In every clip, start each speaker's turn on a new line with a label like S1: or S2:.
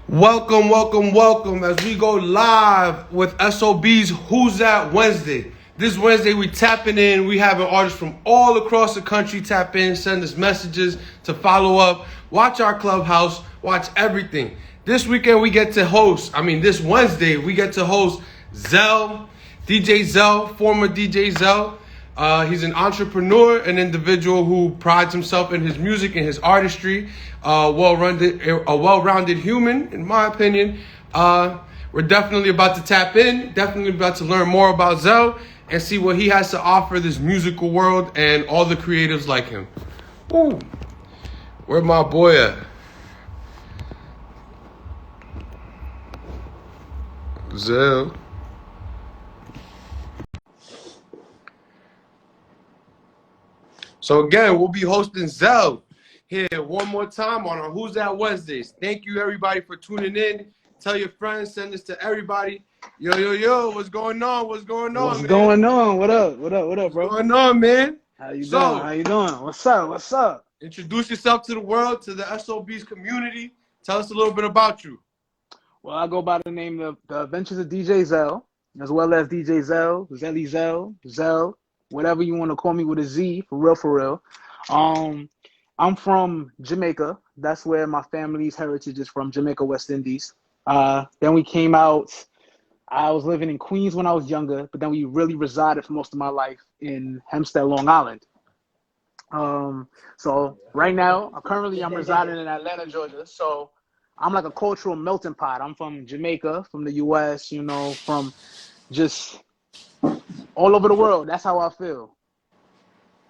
S1: Welcome, welcome, welcome as we go live with SOB's Who's That Wednesday. This Wednesday we tapping in. We having artists from all across the country tap in, send us messages to follow up, watch our clubhouse, watch everything. This weekend we get to host, this Wednesday we get to host Zel, DJ Zel, former DJ Zel. He's an entrepreneur, an individual who prides himself in his music and his artistry. A well-rounded human, in my opinion. We're definitely about to tap in, definitely about to learn more about Zel and see what he has to offer this musical world and all the creatives like him. Ooh, where my boy at? Zel. So again, we'll be hosting Zel here one more time on our Who's That Wednesdays. Thank you everybody for tuning in. Tell your friends, send this to everybody. Yo, what's going on? What's going on,
S2: What's
S1: man?
S2: going on? What up, bro?
S1: What's going on, man?
S2: How you doing? What's up?
S1: Introduce yourself to the world, to the SOBs community. Tell us a little bit about you.
S2: Well, I go by the name of the Adventures of DJ Zel, as well as DJ Zel, Zelly Zel, whatever you want to call me with a Z, for real. I'm from Jamaica. That's where my family's heritage is from, Jamaica, West Indies. Then we came out. I was living in Queens when I was younger, but then we really resided for most of my life in Hempstead, Long Island. So right now, I'm residing in Atlanta, Georgia. So I'm like a cultural melting pot. I'm from Jamaica, from the U.S., from just all over the world. That's how I feel.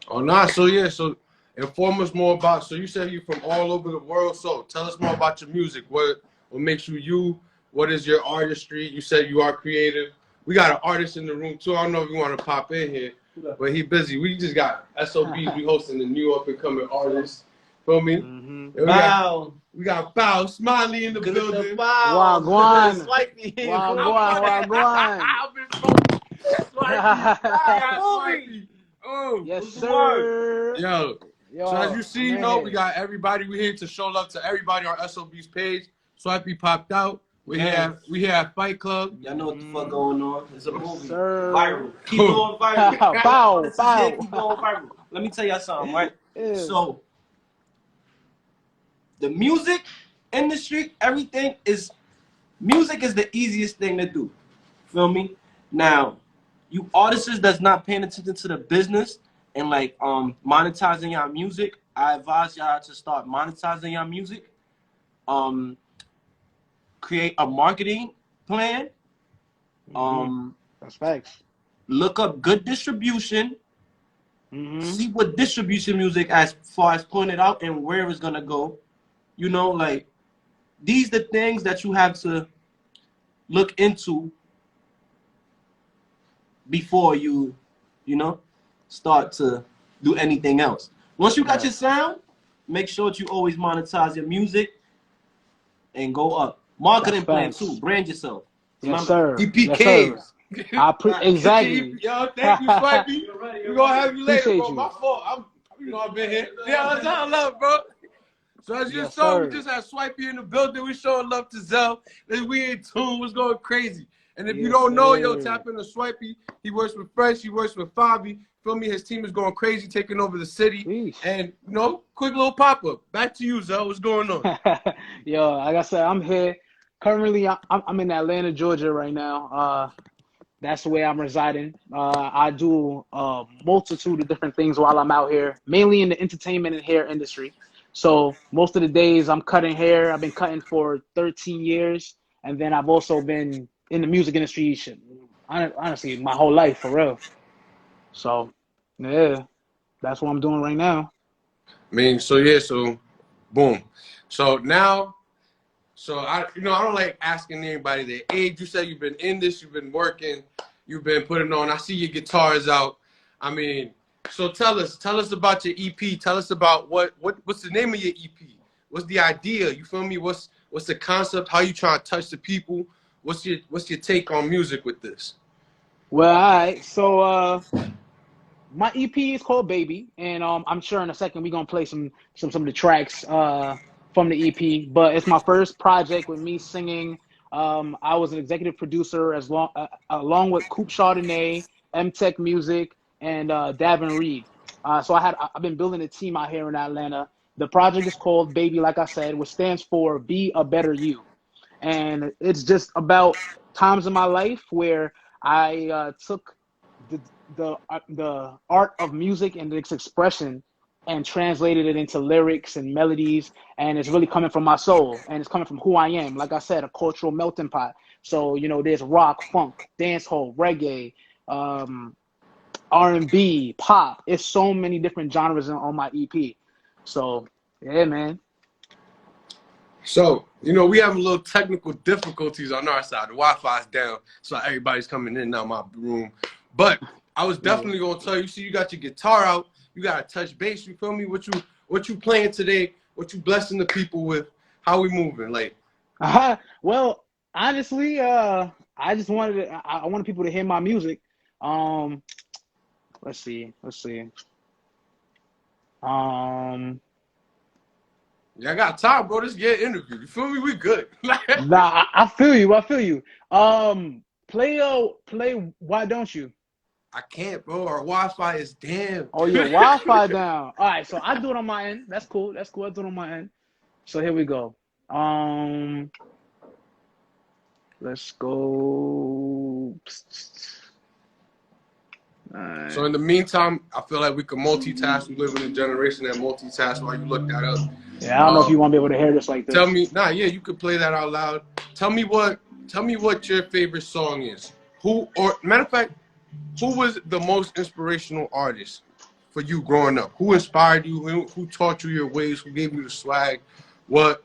S1: Oh, nah. So inform us more about. So you said you're from all over the world. So tell us more about your music. What makes you you? What is your artistry? You said you are creative. We got an artist in the room too. I don't know if you want to pop in here, but he busy. We just got SOBs. We hosting the new up and coming artists. Feel me?
S3: Wow.
S1: We got Bow Smiley in the building.
S2: Wagwan.
S1: Oh,
S2: yes, sir.
S1: Yo. So as you see, we got everybody. We're here to show love to everybody on SOB's page. Swipey popped out. We here at Fight Club.
S3: Y'all know what the fuck going on. It's a movie.
S2: Sir.
S3: Viral. Keep going viral.
S2: Bow.
S3: Keep going viral. Let me tell y'all something, right?
S2: Yeah.
S3: So, the music industry, music is the easiest thing to do. Feel me? Now, you artists that's not paying attention to the business and monetizing your music, I advise y'all to start monetizing your music. Create a marketing plan.
S2: That's facts.
S3: Look up good distribution. See what distribution music as far as putting it out and where it's gonna go. These the things that you have to look into before you start to do anything else. Once you got your sound, make sure that you always monetize your music and go up. Marketing plan too. Brand yourself.
S2: Yes, sir.
S1: EPKs.
S2: Exactly.
S1: Yo, thank you, Swipey. We're gonna have you later,
S2: Appreciate
S1: bro.
S2: you.
S1: My fault. I've been here. Yeah, that's all love, bro. So as you saw, we just had Swipey in the building. We showing love to Zel. We in tune. What's going crazy? And if you don't know, tap into Swipey. He works with Fresh. He works with Fabi. Feel me? His team is going crazy, taking over the city.
S2: Jeez.
S1: And quick little pop up. Back to you, Zel. What's going on?
S2: Yo, like I said, I'm here. Currently, I'm in Atlanta, Georgia right now. That's where I'm residing. I do a multitude of different things while I'm out here, mainly in the entertainment and hair industry. So most of the days I'm cutting hair. I've been cutting for 13 years. And then I've also been in the music industry, honestly, my whole life, for real. So, yeah, that's what I'm doing right now.
S1: So boom. So now, I don't like asking anybody their age. You said you've been in this, you've been working, you've been putting on. I see your guitars out. So tell us about your EP. Tell us about what's the name of your EP? What's the idea? You feel me? What's the concept? How you trying to touch the people? What's your take on music with this?
S2: Well, all right. So my EP is called Baby, and I'm sure in a second we're gonna play some of the tracks from the EP, but it's my first project with me singing. I was an executive producer along with Coop Chardonnay, M-Tech Music, and Davin Reed. So I've been building a team out here in Atlanta. The project is called Baby, like I said, which stands for Be a Better You. And it's just about times in my life where I took the art of music and its expression and translated it into lyrics and melodies, and it's really coming from my soul, and it's coming from who I am. Like I said, a cultural melting pot. So, you know, there's rock, funk, dancehall, reggae, R&B, pop. It's so many different genres on my EP. So, yeah, man.
S1: So, you know, we have a little technical difficulties on our side. The Wi-Fi's down, so everybody's coming in and out my room. But I was definitely gonna tell you, see, you got your guitar out, you gotta touch bass, you feel me? What you playing today, what you blessing the people with, how we moving, like?
S2: Well, honestly, I just I wanted people to hear my music. Let's see.
S1: Yeah, I got time, bro. This get interview. You feel me? We good.
S2: Nah, I feel you. Play Why Don't You?
S1: I can't, bro. Our Wi-Fi is damn.
S2: Oh, your Wi-Fi down. All right, so I do it on my end. That's cool. I do it on my end. So here we go. Let's go.
S1: So in the meantime, I feel like we can multitask. We live in a generation that multitask while you look that up.
S2: Yeah, I don't know if you want to be able to hear this like this.
S1: Tell me, you could play that out loud. Tell me what your favorite song is. Matter of fact, who was the most inspirational artist for you growing up? Who inspired you? Who taught you your ways? Who gave you the swag? What?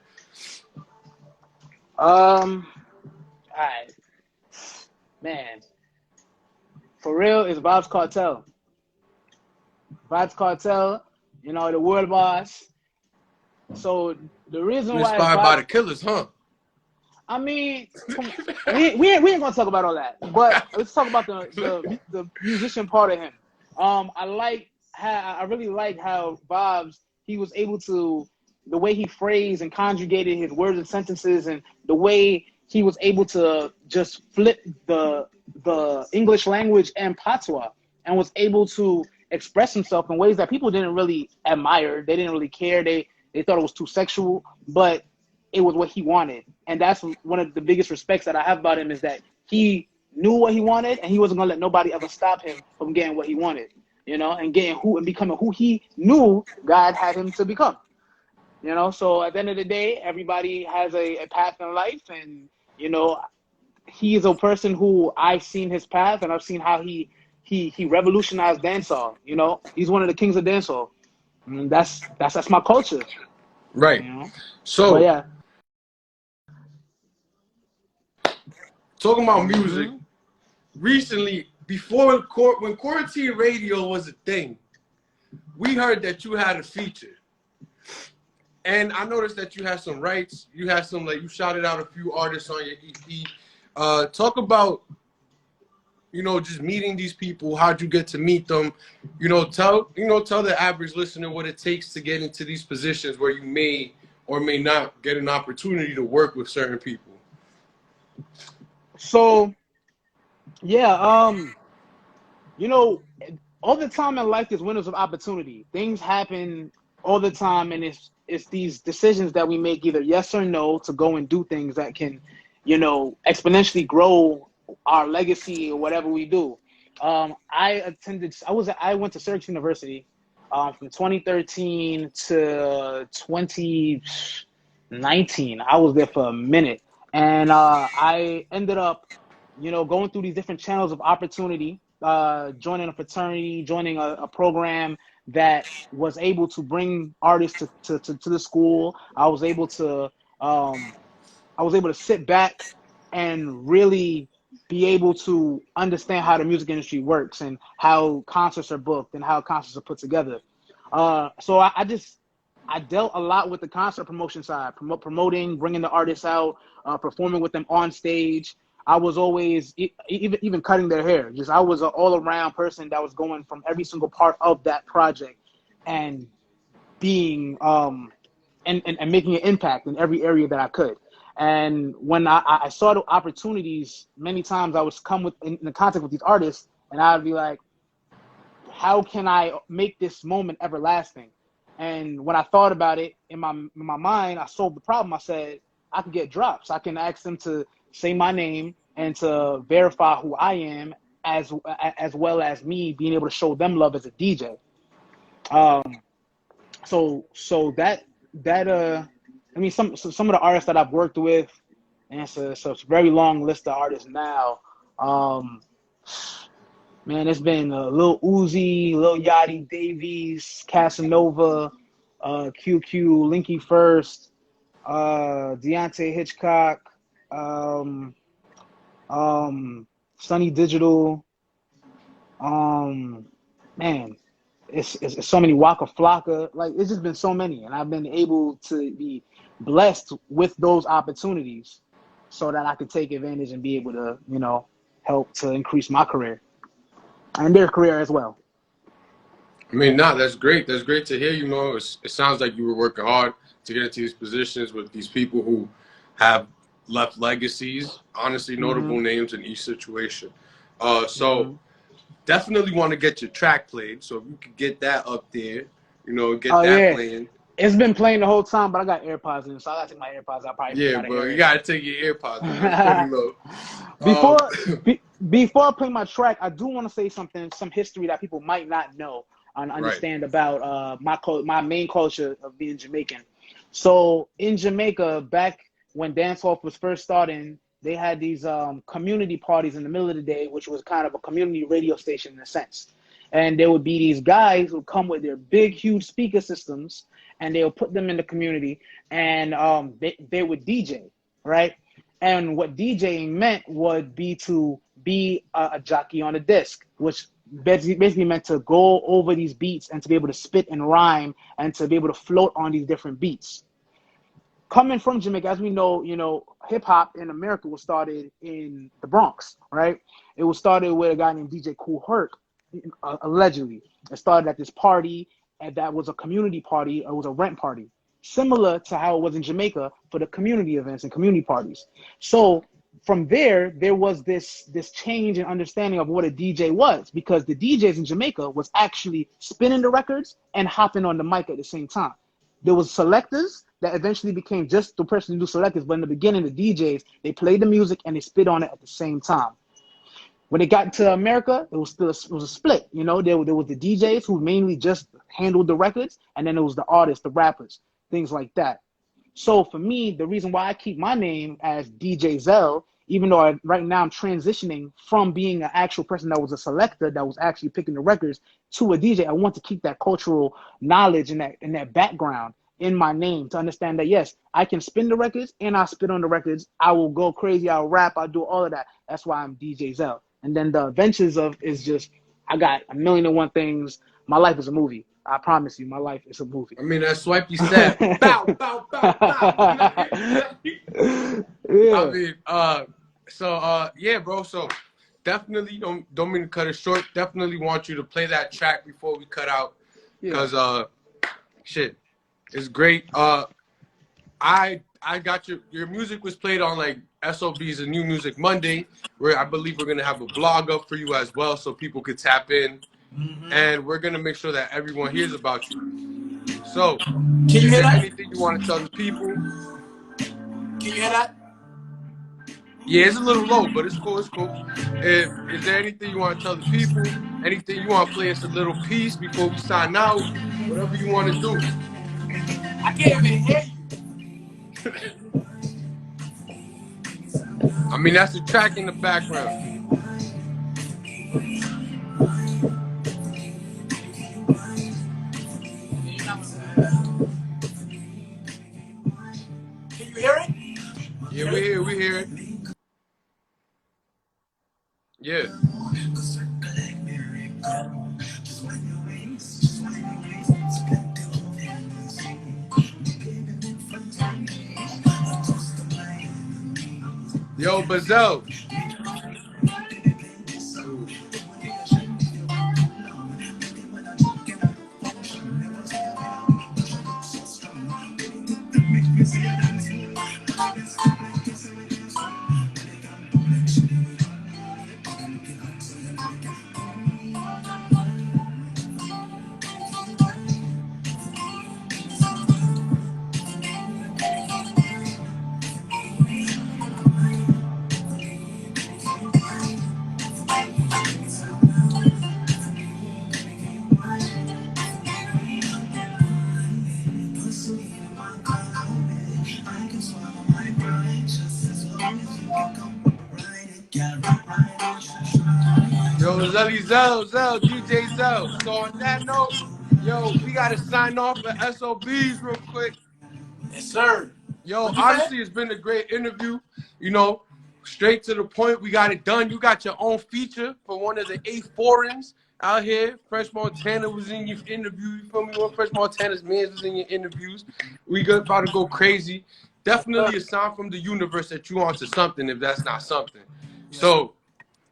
S2: All right, man. For real, it's Vybz Kartel. Vybz Kartel, you know, the world boss. So the reason why
S1: inspired by the Killers, huh?
S2: I mean, we ain't gonna talk about all that, but let's talk about the musician part of him. I really like how Vybz, he was able to, the way he phrased and conjugated his words and sentences, and the way he was able to just flip the English language and patois, and was able to express himself in ways that people didn't really admire. They didn't really care. They thought it was too sexual, but it was what he wanted. And that's one of the biggest respects that I have about him, is that he knew what he wanted, and he wasn't gonna let nobody ever stop him from getting what he wanted, you know, and becoming who he knew God had him to become. You know, so at the end of the day, everybody has a path in life, and, you know, he is a person who I've seen his path, and I've seen how he revolutionized dancehall. You know, he's one of the kings of dancehall. And that's my culture.
S1: Right.
S2: You know?
S1: So,
S2: but yeah.
S1: Talking about music, recently, when quarantine radio was a thing, we heard that you had a feature. And I noticed that you had some rights. You had some, like, you shouted out a few artists on your EP. Talk about, you know, just meeting these people. How'd you get to meet them? You know, tell the average listener what it takes to get into these positions where you may or may not get an opportunity to work with certain people.
S2: So, yeah, you know, all the time in life there's windows of opportunity. Things happen all the time, and it's these decisions that we make, either yes or no, to go and do things that can, you know, exponentially grow our legacy or whatever we do. I went to Syracuse University from 2013 to 2019. I was there for a minute, and I ended up, you know, going through these different channels of opportunity, joining a fraternity, joining a program that was able to bring artists to the school. I was able to sit back and really be able to understand how the music industry works and how concerts are booked and how concerts are put together. So I dealt a lot with the concert promotion side, promoting, bringing the artists out, performing with them on stage. I was always even cutting their hair. I was an all-around person that was going from every single part of that project and being and making an impact in every area that I could. And when I saw the opportunities, many times I would come in contact with these artists, and I'd be like, how can I make this moment everlasting? And when I thought about it in my mind, I solved the problem. I said, I can get drops. I can ask them to say my name and to verify who I am, as well as me being able to show them love as a DJ. So that I mean, some of the artists that I've worked with, and it's a very long list of artists now. Man, it's been Lil Uzi, Lil Yachty, Davies, Casanova, QQ, Linky First, Deontay Hitchcock, Sunny Digital. Man, it's so many. Waka Flocka. Like, it's just been so many, and I've been able to be blessed with those opportunities so that I could take advantage and be able to, you know, help to increase my career and their career as well.
S1: I mean, nah, that's great. That's great to hear. You know, it sounds like you were working hard to get into these positions with these people who have left legacies, honestly, notable names in each situation. So definitely want to get your track played. So if you could get that up there, you know, get that playing.
S2: It's been playing the whole time, but I got AirPods in, so I got to take my AirPods out.
S1: Yeah, bro, you got to take your AirPods in. That's pretty low.
S2: Before I play my track, I do want to say some history that people might not know and understand about my main culture of being Jamaican. So in Jamaica, back when dancehall was first starting, they had these community parties in the middle of the day, which was kind of a community radio station in a sense. And there would be these guys who come with their big, huge speaker systems, and they'll put them in the community, and they would DJ, right? And what DJing meant would be to be a jockey on a disc, which basically meant to go over these beats and to be able to spit and rhyme and to be able to float on these different beats. Coming from Jamaica, as we know, you know, hip hop in America was started in the Bronx, right? It was started with a guy named DJ Kool Herc, allegedly. It started at this party, and that was a community party. It was a rent party, similar to how it was in Jamaica for the community events and community parties. So from there was this change in understanding of what a DJ was, because the DJs in Jamaica was actually spinning the records and hopping on the mic at the same time. There was selectors that eventually became just the person who do selectors, but in the beginning, the DJs, they played the music and they spit on it at the same time. When it got to America, it was a split. You know, there was the DJs who mainly just handled the records, and then it was the artists, the rappers, things like that. So for me, the reason why I keep my name as DJ Zel, even though right now I'm transitioning from being an actual person that was a selector, that was actually picking the records, to a DJ, I want to keep that cultural knowledge and that background in my name, to understand that, yes, I can spin the records and I spit on the records. I will go crazy. I'll rap. I'll do all of that. That's why I'm DJ Zel. And then the Adventures of is just, I got 1,000,001 things. My life is a movie. I promise you, my life is a movie.
S1: I mean, that swipey step. Bow, bow, bow, bow.
S2: Yeah.
S1: I mean, yeah, bro. So definitely don't mean to cut it short. Definitely want you to play that track before we cut out, because shit, it's great. I got your music was played on like SOB's a New Music Monday, where I believe we're gonna have a blog up for you as well, so people could tap in, and we're gonna make sure that everyone hears about you. So, is there anything you want to tell the people?
S3: Can you hear that?
S1: Yeah, it's a little low, but it's cool. It's cool. Is there anything you want to tell the people? Anything you want to play us a little piece before we sign out? Whatever you want to do.
S3: I can't even hear you.
S1: I mean, that's the track in the background.
S3: Can you hear it?
S1: Yeah, we hear it. Yeah. Yo, Bazel. Yo, Zel, DJ Zel. So on that note, yo, we gotta sign off at SOBs real quick.
S4: Yes, sir.
S1: Yo, honestly, it's been a great interview. You know, straight to the point. We got it done. You got your own feature for one of the 8 foreigns out here. Fresh Montana was in your interview. You feel me? One Fresh Montana's man was in your interviews. We about to go crazy. Definitely a sign from the universe that you onto something if that's not something. So,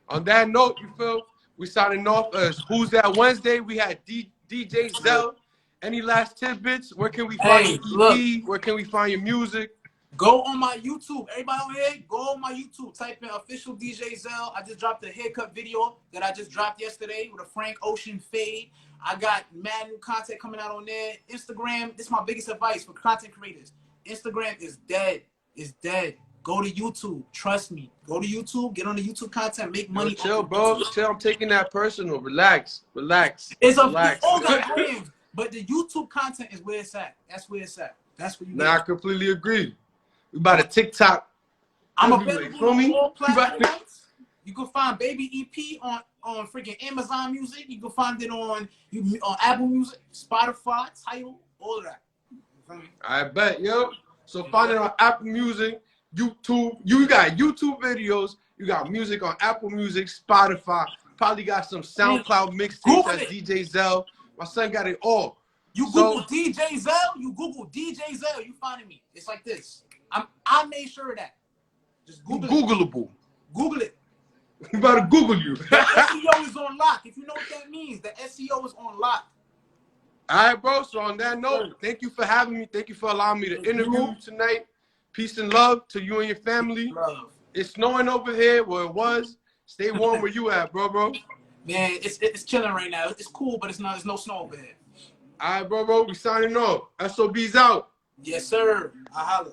S1: on that note, you feel, we signing off as Who's That Wednesday. We had DJ Zel. Any last tidbits? Where can we find your EP?
S4: Look,
S1: where can we find your music?
S4: Go on my YouTube. Everybody on here, go on my YouTube. Type in official DJ Zel. I just dropped a haircut video that I just dropped yesterday with a Frank Ocean fade. I got mad new content coming out on there. Instagram, this is my biggest advice for content creators. Instagram is dead. It's dead. Go to YouTube. Trust me. Go to YouTube. Get on the YouTube content. Make money.
S1: Yo, chill, bro. Chill. I'm taking that personal. Relax.
S4: It's all got brands, but the YouTube content is where it's at. That's where it's at. That's where you.
S1: Nah, I completely agree. We about to TikTok.
S4: I'm available on all platforms. You can find Baby EP on freaking Amazon Music. You can find it on Apple Music, Spotify, Tidal, all of that.
S1: I bet, yo. So find it on Apple Music, YouTube. You got YouTube videos. You got music on Apple Music, Spotify. Probably got some SoundCloud mixtapes as DJ Zel. My son got it all.
S4: You Google DJ Zel. You Google DJ Zel. You finding me? It's like this. I made sure of that. Just Google
S1: Googleable.
S4: Google it.
S1: We about to Google you.
S4: The SEO is on lock. If you know what that means, the SEO is on lock.
S1: All right, bro. So on that note, thank you for having me. Thank you for allowing me to interview you tonight. Peace and love to you and your family.
S4: Love.
S1: It's snowing over here where it was. Stay warm where you at, bro.
S4: Man, it's chilling right now. It's cool, but there's no snow over here.
S1: All right, bro. We signing off. SOBs out.
S4: Yes, sir. I holla.